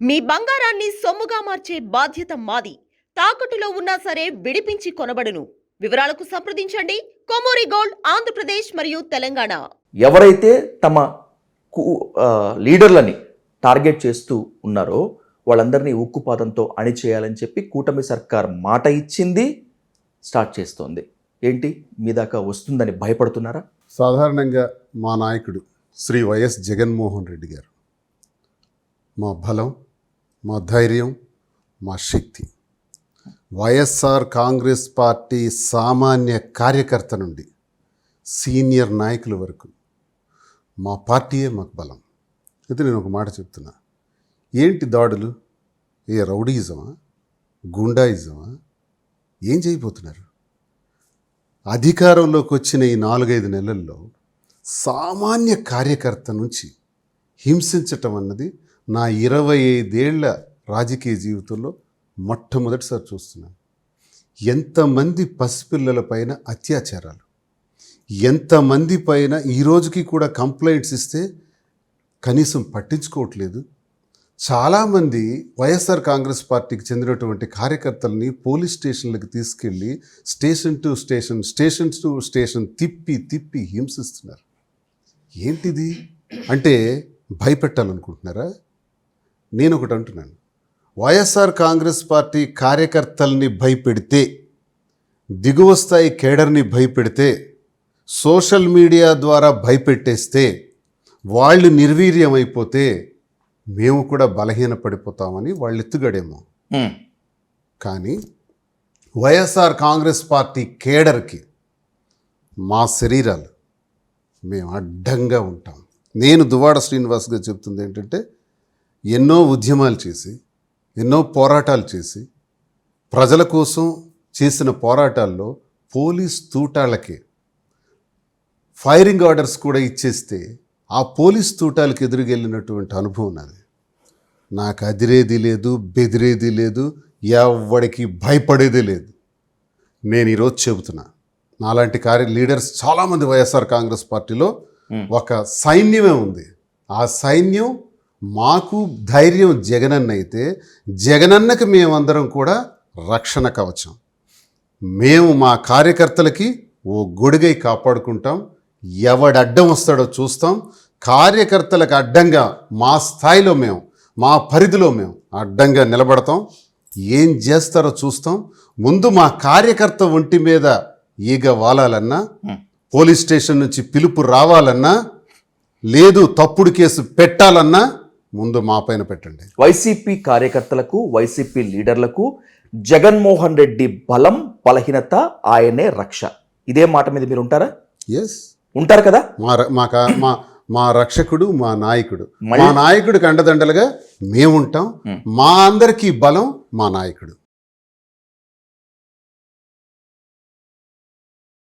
మీ బంగారాన్ని సొమ్ముగా మార్చే బాధ్యత మాది. తాకట్టులో ఉన్నా సరే విడిపించి కొనబడును. వివరాలకు సంప్రదించండి కొమూరి గోల్డ్, ఆంధ్రప్రదేశ్ మరియు తెలంగాణ. ఎవరైతే తమ లీడర్లని టార్గెట్ చేస్తూ ఉన్నారో వాళ్ళందరినీ ఉక్కుపాదంతో అణిచేయాలని చెప్పి కూటమి సర్కార్ మాట ఇచ్చింది, స్టార్ట్ చేస్తోంది. ఏంటి మీ దాకా వస్తుందని భయపడుతున్నారా? సాధారణంగా మా నాయకుడు శ్రీ వైఎస్ జగన్మోహన్ రెడ్డి గారు మా బలం, మా ధైర్యం, మా శక్తి. వైఎస్ఆర్ కాంగ్రెస్ పార్టీ సామాన్య కార్యకర్త నుండి సీనియర్ నాయకుల వరకు మా పార్టీయే మాకు బలం. అయితే నేను ఒక మాట చెప్తున్నా, ఏంటి దాడులు? ఏ రౌడీయిజమా, గుండాయిజమా? ఏం చేయబోతున్నారు? అధికారంలోకి వచ్చిన ఈ 4-5 నెలల్లో సామాన్య కార్యకర్త నుంచి హింసించటం అన్నది నా 25 ఏళ్ల రాజకీయ జీవితంలో మొట్టమొదటిసారి చూస్తున్నాను. ఎంతమంది పసిపిల్లల పైన అత్యాచారాలు, ఎంతమంది పైన ఈ రోజుకి కూడా కంప్లైంట్స్ ఇస్తే కనీసం పట్టించుకోవట్లేదు. చాలామంది వైఎస్ఆర్ కాంగ్రెస్ పార్టీకి చెందినటువంటి కార్యకర్తల్ని పోలీస్ స్టేషన్లకు తీసుకెళ్ళి స్టేషన్ టు స్టేషన్ తిప్పి హింసిస్తున్నారు. ఏంటిది అంటే భయపెట్టాలనుకుంటున్నారా? నేను ఒకటి అంటున్నాను, వైఎస్ఆర్ కాంగ్రెస్ పార్టీ కార్యకర్తల్ని భయపెడితే, దిగువ స్థాయి కేడర్ని భయపెడితే, సోషల్ మీడియా ద్వారా భయపెట్టేస్తే, వాళ్ళు నిర్వీర్యం అయిపోతే మేము కూడా బలహీన పడిపోతామని వాళ్ళు ఎత్తుగడేమో. కానీ వైఎస్ఆర్ కాంగ్రెస్ పార్టీ కేడర్కి మా శరీరాలు మేము అడ్డంగా ఉంటాం. నేను దువ్వాడ శ్రీనివాస్గా చెప్తుంది ఏంటంటే, ఎన్నో ఉద్యమాలు చేసి, ఎన్నో పోరాటాలు చేసి, ప్రజల కోసం చేసిన పోరాటాల్లో పోలీస్ తూటాలకే ఫైరింగ్ ఆర్డర్స్ కూడా ఇచ్చేస్తే ఆ పోలీస్ తూటాలకు ఎదురుగెళ్ళినటువంటి అనుభవం నాది. నాకు అదిరేది లేదు, బెదిరేది లేదు, ఎవడికి భయపడేదే లేదు. నేను ఈరోజు చెబుతున్నా, నాలాంటి లీడర్స్ చాలామంది వైఎస్ఆర్ కాంగ్రెస్ పార్టీలో ఒక సైన్యమే ఉంది. ఆ సైన్యం మాకు ధైర్యం జగనన్న అయితే, జగనన్నకి మేమందరం కూడా రక్షణ కవచం. మేము మా కార్యకర్తలకి ఓ గొడుగై కాపాడుకుంటాం. ఎవడు అడ్డం వస్తాడో చూస్తాం. కార్యకర్తలకు అడ్డంగా మా స్థాయిలో మేము, మా పరిధిలో మేము అడ్డంగా నిలబడతాం. ఏం చేస్తారో చూస్తాం. ముందు మా కార్యకర్త ఒంటి మీద ఈగ వాలాలన్నా, పోలీస్ స్టేషన్ నుంచి పిలుపు రావాలన్నా, లేదు తప్పుడు కేసు పెట్టాలన్నా ముందు మా పైన పెట్టండి. వైసీపీ కార్యకర్తలకు, వైసీపీ లీడర్లకు జగన్మోహన్ రెడ్డి బలం, బలహీనత, ఆయనే రక్ష. ఇదే మాట మీద మీరు ఉంటారా? ఎస్, ఉంటారు కదా. మా రక్షకుడు, మా నాయకుడు, మా నాయకుడికి అండదండలుగా మేముంటాం. మా అందరికీ బలం మా నాయకుడు.